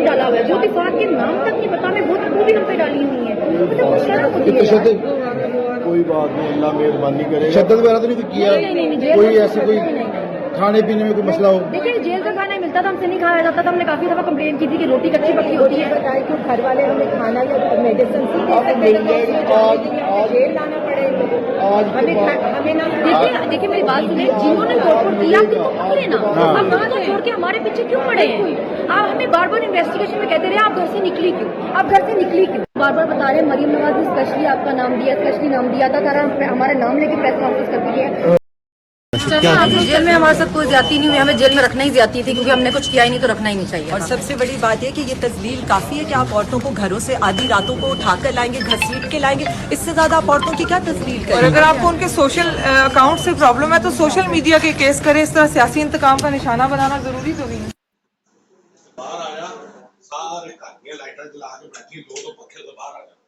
डाला हुआ है जो विफाक के नाम तक नहीं पता, हमें वो भी हम पे डाली हुई है, मतलब वो शर्म होती है। कोई बात नहीं, अल्लाह मेहरबानी करे। शद्दत वगैरह तो नहीं किया? कोई ऐसी कोई खाने पीने में कोई मसला हो? देखिए जेल का खाना मिलता था, हमसे नहीं खाया जाता था। हमने काफी दफा कंप्लेन की थी कि रोटी कच्ची पक्की होती है। बताया कि घर वाले हमें खाना या मेडिसिन जेल लाना पड़े हमें ना। देखिए मेरी बात सुने, जिन्होंने रिपोर्ट दिया कि वो पकड़े ना, आप वहाँ तो छोड़ के हमारे पीछे क्यों पड़े हैं? आप हमें बार बार इन्वेस्टिगेशन में कहते रहे आप घर से निकली क्यों, आप घर से निकली क्यों? बार बार बता रहे हैं मरीम नवाज ने स्पेशली आपका नाम दिया, स्पेशली नाम दिया था, सारा हमारा नाम लेके प्रेस कॉन्फ्रेंस कर दी है। जेल में हमारे साथ कोई ज्यादती नहीं हुई, हमें जेल में रखना ही ज्यादती थी क्योंकि हमने कुछ किया ही नहीं तो रखना ही नहीं चाहिए। और सबसे बड़ी बात है कि ये तस्लील काफी है कि आप औरतों को घरों से आधी रातों को उठाकर लाएंगे, घसीट के लाएंगे, इससे ज्यादा आप औरतों की क्या तस्लील करें? और अगर आपको उनके सोशल अकाउंट से प्रॉब्लम है तो सोशल मीडिया के केस करें, इस तरह सियासी इंतकाम का निशाना बनाना जरूरी तो नहीं है। बाहर आया, सारे घर में लाइटर जला के बैठी, दो पखे से बाहर आ गए।